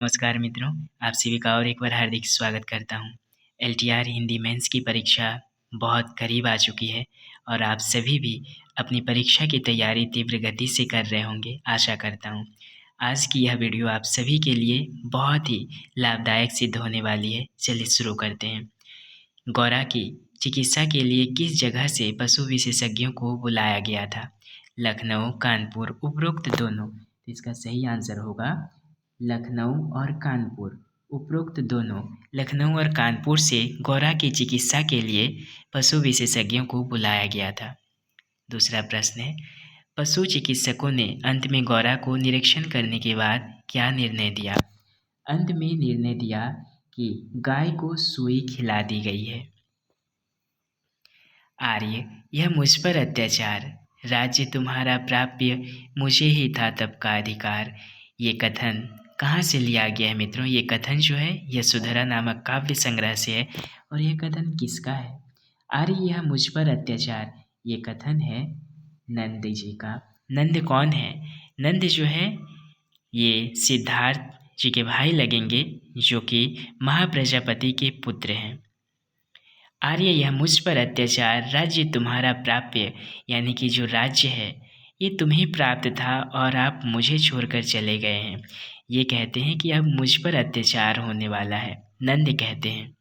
नमस्कार मित्रों, आप सभी का और एक बार हार्दिक स्वागत करता हूं। एलटीआर हिंदी मेंस की परीक्षा बहुत करीब आ चुकी है और आप सभी भी अपनी परीक्षा की तैयारी तीव्र गति से कर रहे होंगे, आशा करता हूं। आज की यह वीडियो आप सभी के लिए बहुत ही लाभदायक सिद्ध होने वाली है। चलिए शुरू करते हैं। गौरा की चिकित्सा के लिए किस जगह से पशु विशेषज्ञों को बुलाया गया था? लखनऊ, कानपुर, उपरोक्त दोनों। तो इसका सही आंसर होगा लखनऊ और कानपुर, उपरोक्त दोनों। लखनऊ और कानपुर से गौरा की चिकित्सा के लिए पशु विशेषज्ञों को बुलाया गया था। दूसरा प्रश्न है, पशु चिकित्सकों ने अंत में गौरा को निरीक्षण करने के बाद क्या निर्णय दिया? अंत में निर्णय दिया कि गाय को सुई खिला दी गई है। आर्य, यह मुझ पर अत्याचार, राज्य तुम्हारा प्राप्य, मुझे ही था तब का अधिकार। ये कथन कहाँ से लिया गया है मित्रों? ये कथन जो है यशोधरा नामक काव्य संग्रह से है। और यह कथन किसका है? आर्य, यह मुझ पर अत्याचार, ये कथन है नंद जी का। नंद कौन है? नंद जो है ये सिद्धार्थ जी के भाई लगेंगे, जो कि महाप्रजापति के पुत्र हैं। आर्य, यह मुझ पर अत्याचार, राज्य तुम्हारा प्राप्य, यानी कि जो राज्य है ये तुम्हें प्राप्त था और आप मुझे छोड़कर चले गए हैं। ये कहते हैं कि अब मुझ पर अत्याचार होने वाला है, नंद कहते हैं।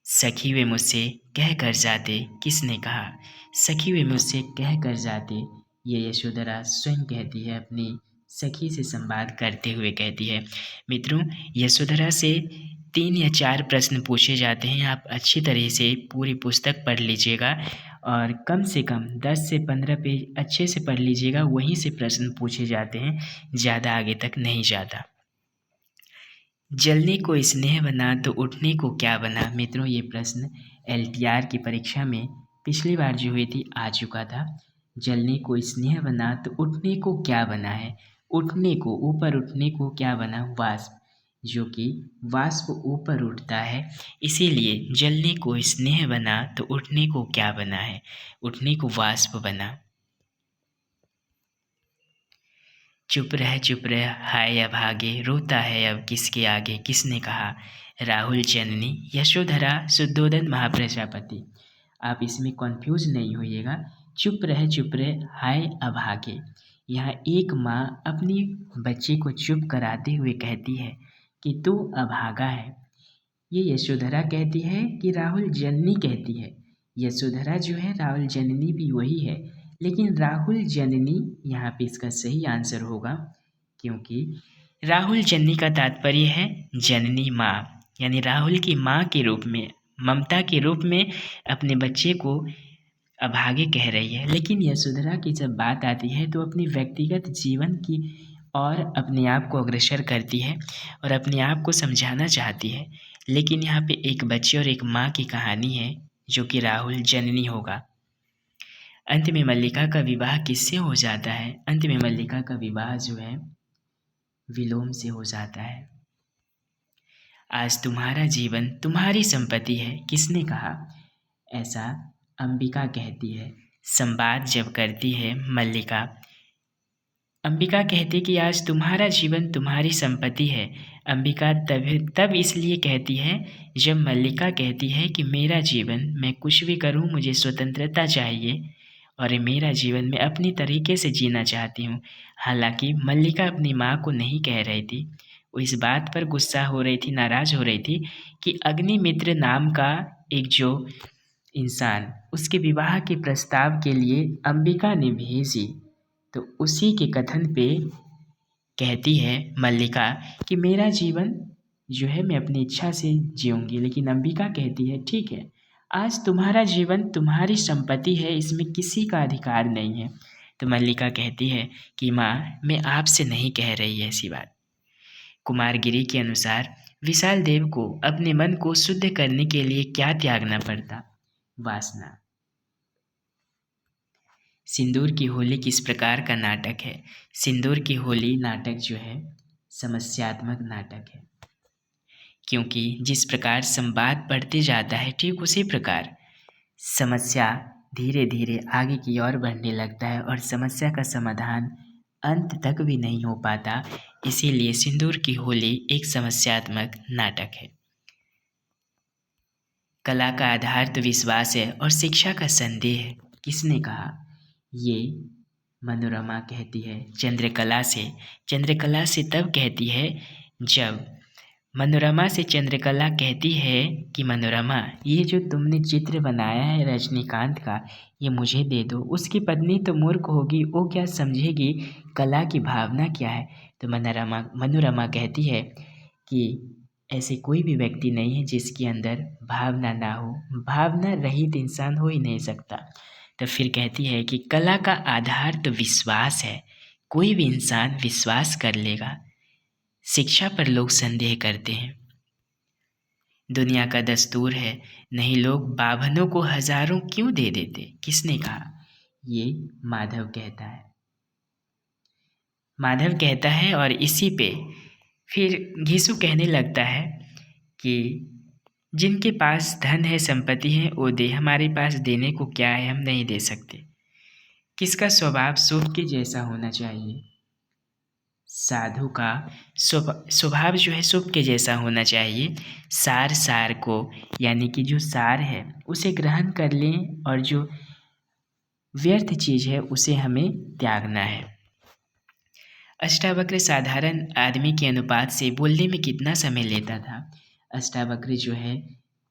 सखी वे मुझसे कह कर जाते, किसने कहा? सखी वे मुझसे कह कर जाते, ये यशोधरा स्वयं कहती है, अपनी सखी से संवाद करते हुए कहती है। मित्रों, यशोधरा से 3 या 4 प्रश्न पूछे जाते हैं। आप अच्छी तरह से पूरी पुस्तक पढ़ लीजिएगा और कम से कम 10 से 15 पेज अच्छे से पढ़ लीजिएगा, वहीं से प्रश्न पूछे जाते हैं, ज़्यादा आगे तक नहीं जाता। जलने को स्नेह बना तो उठने को क्या बना? मित्रों, ये प्रश्न एलटीआर की परीक्षा में पिछली बार जो हुई थी आ चुका था। जलने को स्नेह बना तो उठने को क्या बना है? उठने को, ऊपर उठने को क्या बना? वाष्प, जो कि वाष्प ऊपर उठता है, इसीलिए जलने को स्नेह बना तो उठने को क्या बना है? उठने को वाष्प बना। चुप रह हाय अभागे, रोता है अब किसके आगे, किसने कहा? राहुल जननी, यशोधरा, शुद्धोदन महाप्रजापति। आप इसमें कन्फ्यूज नहीं होइएगा। चुप रह हाय अभागे, यहाँ एक माँ अपनी बच्चे को चुप कराते हुए कहती है कि तू अभागा है। ये यशोधरा कहती है कि राहुल जननी कहती है? यशोधरा जो है राहुल जननी भी वही है, लेकिन राहुल जननी यहाँ पे इसका सही आंसर होगा, क्योंकि राहुल जननी का तात्पर्य है जननी माँ, यानी राहुल की माँ के रूप में, ममता के रूप में अपने बच्चे को अभागे कह रही है। लेकिन यशोधरा की जब बात आती है तो अपनी व्यक्तिगत जीवन की और अपने आप को अग्रसर करती है और अपने आप को समझाना चाहती है। लेकिन यहाँ पे एक बच्चे और एक माँ की कहानी है, जो कि राहुल जननी होगा। अंत में मल्लिका का विवाह किससे हो जाता है? अंत में मल्लिका का विवाह जो है विलोम से हो जाता है। आज तुम्हारा जीवन तुम्हारी संपत्ति है, किसने कहा? ऐसा अंबिका कहती है। संवाद जब करती है मल्लिका, अंबिका कहती कि आज तुम्हारा जीवन तुम्हारी संपत्ति है। अंबिका तब इसलिए कहती है जब मल्लिका कहती है कि मेरा जीवन, मैं कुछ भी करूं, मुझे स्वतंत्रता चाहिए और मेरा जीवन मैं अपनी तरीके से जीना चाहती हूँ। हालांकि मल्लिका अपनी माँ को नहीं कह रही थी, वो इस बात पर गुस्सा हो रही थी, नाराज़ हो रही थी कि अग्निमित्र नाम का एक जो इंसान उसके विवाह के प्रस्ताव के लिए अंबिका ने भेजी, तो उसी के कथन पे कहती है मल्लिका कि मेरा जीवन जो है मैं अपनी इच्छा से जीऊँगी। लेकिन अंबिका कहती है ठीक है, आज तुम्हारा जीवन तुम्हारी संपत्ति है, इसमें किसी का अधिकार नहीं है। तो मल्लिका कहती है कि माँ, मैं आपसे नहीं कह रही ऐसी बात। कुमारगिरी के अनुसार विशाल देव को अपने मन को शुद्ध करने के लिए क्या त्यागना पड़ता? वासना। सिंदूर की होली किस प्रकार का नाटक है? सिंदूर की होली नाटक जो है समस्यात्मक नाटक है, क्योंकि जिस प्रकार संवाद बढ़ते जाता है ठीक उसी प्रकार समस्या धीरे धीरे आगे की ओर बढ़ने लगता है और समस्या का समाधान अंत तक भी नहीं हो पाता। इसीलिए सिंदूर की होली एक समस्यात्मक नाटक है। कला का आधार तो विश्वास है और शिक्षा का संदेह है। किसने कहा? ये मनोरमा कहती है चंद्रकला से। चंद्रकला से तब कहती है जब मनोरमा से चंद्रकला कहती है कि मनोरमा, ये जो तुमने चित्र बनाया है रजनीकांत का, ये मुझे दे दो। उसकी पत्नी तो मूर्ख होगी, वो क्या समझेगी कला की भावना क्या है। तो मनोरमा कहती है कि ऐसे कोई भी व्यक्ति नहीं है जिसके अंदर भावना ना हो, भावना रहित इंसान हो ही नहीं सकता। तो फिर कहती है कि कला का आधार तो विश्वास है, कोई भी इंसान विश्वास कर लेगा। शिक्षा पर लोग संदेह करते हैं। दुनिया का दस्तूर है, नहीं लोग बाभनों को हजारों क्यों दे देते। किसने कहा? ये माधव कहता है। माधव कहता है और इसी पे फिर घिसू कहने लगता है कि जिनके पास धन है, संपत्ति है, वो दे, हमारे पास देने को क्या है, हम नहीं दे सकते। किसका स्वभाव शुभ के जैसा होना चाहिए? साधु का स्वभाव जो है शुभ के जैसा होना चाहिए। सार को, यानी कि जो सार है उसे ग्रहण कर लें और जो व्यर्थ चीज़ है उसे हमें त्यागना है। अष्टावक्र साधारण आदमी के अनुपात से बोलने में कितना समय लेता था? अष्टावक्र जो है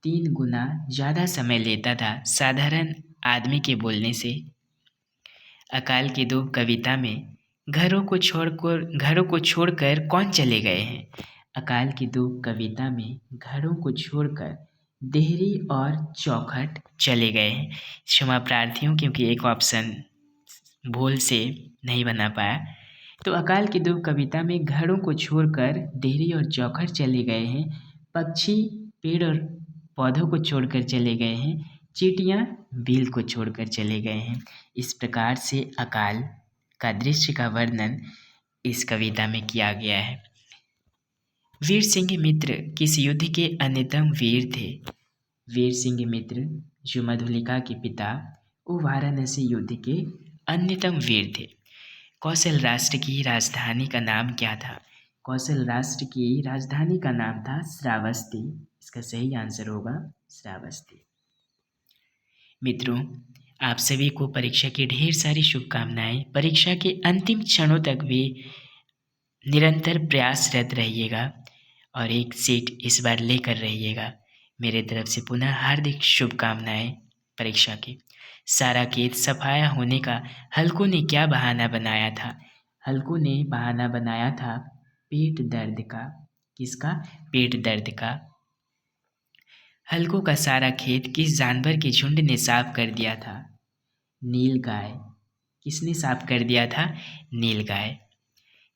3 गुना ज़्यादा समय लेता था साधारण आदमी के बोलने से। अकाल की धूप कविता में घरों को छोड़कर कौन चले गए हैं? अकाल की धूप कविता में घरों को छोड़कर देहरी और चौखट चले गए हैं। क्षमा प्रार्थी हूँ क्योंकि एक ऑप्शन भूल से नहीं बना पाया। तो अकाल की धूप कविता में घरों को छोड़कर देहरी और चौखट चले गए हैं, पक्षी पेड़ और पौधों को छोड़कर चले गए हैं, चींटियाँ बिल को छोड़कर चले गए हैं। इस प्रकार से अकाल का दृश्य का वर्णन इस कविता में किया गया है। वीर सिंह मित्र किस युद्ध के अन्यतम वीर थे? वीर सिंह मित्र जो मधुलिका के पिता, वो वाराणसी युद्ध के अन्यतम वीर थे। कौशल राष्ट्र की राजधानी का नाम क्या था? कौशल राष्ट्र की राजधानी का नाम था श्रावस्ती। इसका सही आंसर होगा श्रावस्ती। मित्रों, आप सभी को परीक्षा की ढेर सारी शुभकामनाएं। परीक्षा के अंतिम क्षणों तक भी निरंतर प्रयासरत रहिएगा और एक सीट इस बार लेकर रहिएगा। मेरे तरफ से पुनः हार्दिक शुभकामनाएं परीक्षा की। सारा खेत सफाया होने का हल्कू ने क्या बहाना बनाया था? हल्कू ने बहाना बनाया था पेट दर्द का। किसका? पेट दर्द का। हल्कू का सारा खेत किस जानवर के झुंड ने साफ कर दिया था? नील गाय। किसने साफ कर दिया था? नील गाय।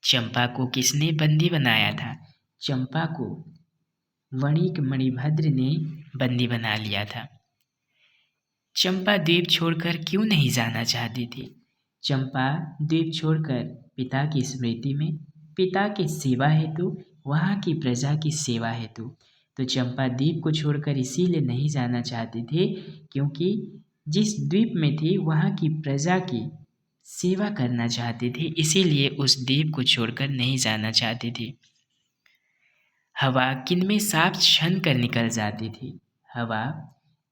चंपा को किसने बंदी बनाया था? चंपा को वणिक मणिभद्र ने बंदी बना लिया था। चंपा द्वीप छोड़कर क्यों नहीं जाना चाहती थी? चंपा द्वीप छोड़कर पिता की स्मृति में, पिता की सेवा हेतु, वहाँ की प्रजा की सेवा हेतु। तो चंपा द्वीप को छोड़कर इसीलिए नहीं जाना चाहती थी क्योंकि जिस द्वीप में थी वहाँ की प्रजा की सेवा करना चाहती थी, इसीलिए उस द्वीप को छोड़कर नहीं जाना चाहती थी। हवा किनमें साफ छन कर निकल जाती थी? हवा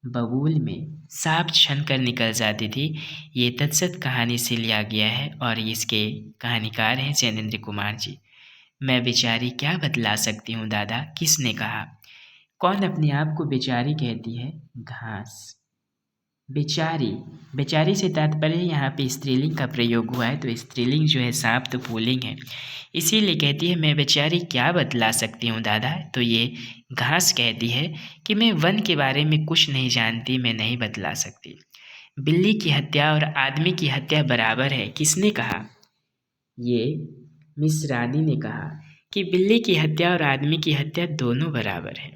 बबूल में साफ छन कर निकल जाती थी। ये तत्सत कहानी से लिया गया है और इसके कहानीकार हैं जैनेन्द्र कुमार जी। मैं बेचारी क्या बतला सकती हूँ दादा? किसने कहा? कौन अपने आप को बेचारी कहती है? घास। बेचारी, बेचारी से तात्पर्य यहाँ पे स्त्रीलिंग का प्रयोग हुआ है, तो स्त्रीलिंग जो है सांप तो पुल्लिंग है, इसीलिए कहती है मैं बेचारी क्या बतला सकती हूँ दादा। तो ये घास कहती है कि मैं वन के बारे में कुछ नहीं जानती, मैं नहीं बतला सकती। बिल्ली की हत्या और आदमी की हत्या बराबर है। किसने कहा? ये मिस रानी ने कहा कि बिल्ली की हत्या और आदमी की हत्या दोनों बराबर है।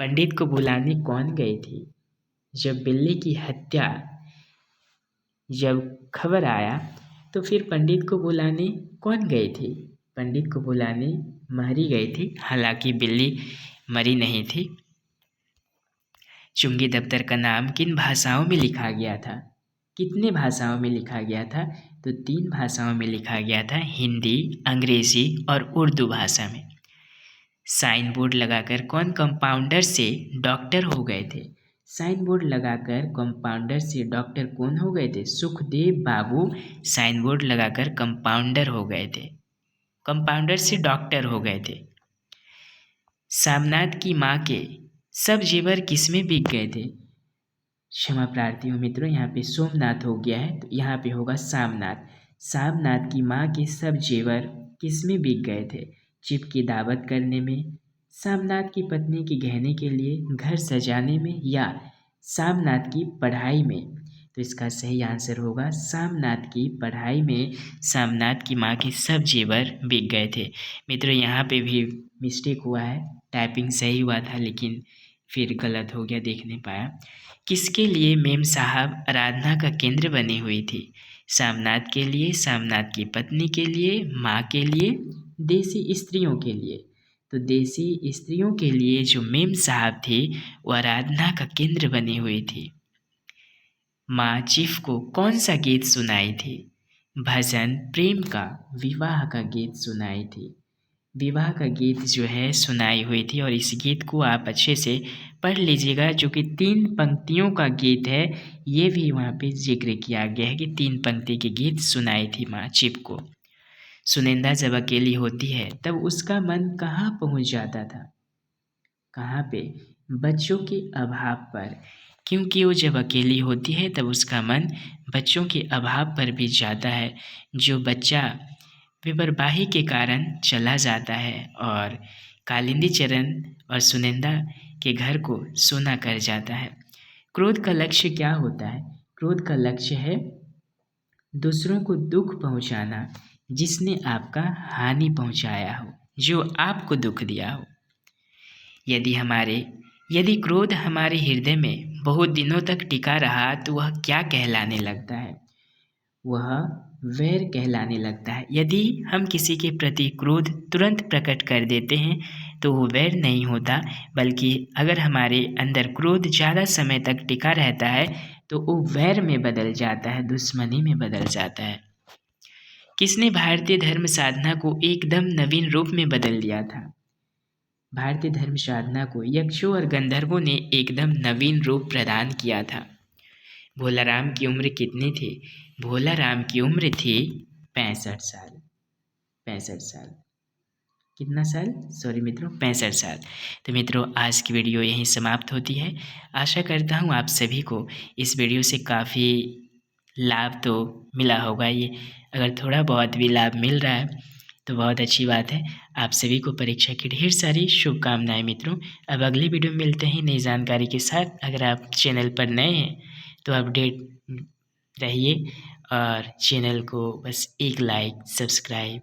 पंडित को बुलाने कौन गई थी? जब बिल्ली की हत्या जब खबर आया तो फिर पंडित को बुलाने कौन गई थी? पंडित को बुलाने महरी गई थी, हालांकि बिल्ली मरी नहीं थी। चुंगी दफ्तर का नाम किन भाषाओं में लिखा गया था? कितने भाषाओं में लिखा गया था? तो 3 भाषाओं में लिखा गया था, हिंदी, अंग्रेजी और उर्दू भाषा में। साइन बोर्ड लगाकर कौन कंपाउंडर से डॉक्टर हो गए थे? साइन बोर्ड लगाकर कंपाउंडर से डॉक्टर कौन हो गए थे? सुखदेव बाबू साइन बोर्ड लगाकर कंपाउंडर हो गए थे, कंपाउंडर से डॉक्टर हो गए थे। सामनाथ की माँ के सब जेवर किसमें बिक गए थे? क्षमा प्रार्थी हूँ मित्रों, यहाँ पे सोमनाथ हो गया है, तो यहाँ पे होगा सामनाथ। सामनाथ की माँ के सब जेवर किसमें बिक गए थे? चिप की दावत करने में, सामनाथ की पत्नी के गहने के लिए, घर सजाने में, या सामनाथ की पढ़ाई में। तो इसका सही आंसर होगा सामनाथ की पढ़ाई में सामनाथ की माँ के सब जेवर बिक गए थे। मित्रों यहाँ पे भी मिस्टेक हुआ है, टाइपिंग सही हुआ था लेकिन फिर गलत हो गया, देख नहीं पाया। किसके लिए मेम साहब आराधना का केंद्र बनी हुई थी? सामनाथ के लिए, सामनाथ की पत्नी के लिए, माँ के लिए, देसी स्त्रियों के लिए। तो देसी स्त्रियों के लिए जो मेम साहब थी वो आराधना का केंद्र बनी हुई थी। माँ चीफ को कौन सा गीत सुनाई थी? भजन, प्रेम का, विवाह का गीत सुनाई थी। विवाह का गीत जो है सुनाई हुई थी, और इस गीत को आप अच्छे से पढ़ लीजिएगा, जो कि 3 पंक्तियों का गीत है। ये भी वहाँ पे जिक्र किया गया है कि 3 पंक्ति के गीत सुनाई थी माँ चिप को। सुनंदा जब अकेली होती है तब उसका मन कहाँ पहुँच जाता था? कहाँ पे? बच्चों के अभाव पर, क्योंकि वो जब अकेली होती है तब उसका मन बच्चों के अभाव पर भी जाता है। जो बच्चा बेपरवाही के कारण चला जाता है और कालिंदी चरण और सुनंदा के घर को सोना कर जाता है। क्रोध का लक्ष्य क्या होता है? क्रोध का लक्ष्य है दूसरों को दुख पहुंचाना, जिसने आपका हानि पहुंचाया हो, जो आपको दुख दिया हो। यदि क्रोध हमारे हृदय में बहुत दिनों तक टिका रहा तो वह क्या कहलाने लगता है? वह वैर कहलाने लगता है। यदि हम किसी के प्रति क्रोध तुरंत प्रकट कर देते हैं तो वो वैर नहीं होता, बल्कि अगर हमारे अंदर क्रोध ज़्यादा समय तक टिका रहता है तो वो वैर में बदल जाता है, दुश्मनी में बदल जाता है। किसने भारतीय धर्म साधना को एकदम नवीन रूप में बदल दिया था? भारतीय धर्म साधना को यक्षों और गंधर्वों ने एकदम नवीन रूप प्रदान किया था। भोलाराम की उम्र कितनी थी? भोलाराम की उम्र थी 65 साल। 65 साल, कितना साल? सॉरी मित्रों, 65 साल। तो मित्रों आज की वीडियो यहीं समाप्त होती है। आशा करता हूँ आप सभी को इस वीडियो से काफ़ी लाभ तो मिला होगा। ये अगर थोड़ा बहुत भी लाभ मिल रहा है तो बहुत अच्छी बात है। आप सभी को परीक्षा की ढेर सारी शुभकामनाएं मित्रों। अब अगली वीडियो में मिलते हैं नई जानकारी के साथ। अगर आप चैनल पर नए हैं तो अपडेट रहिए और चैनल को बस एक लाइक, सब्सक्राइब,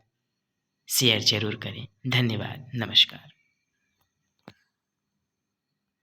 शेयर ज़रूर करें। धन्यवाद, नमस्कार।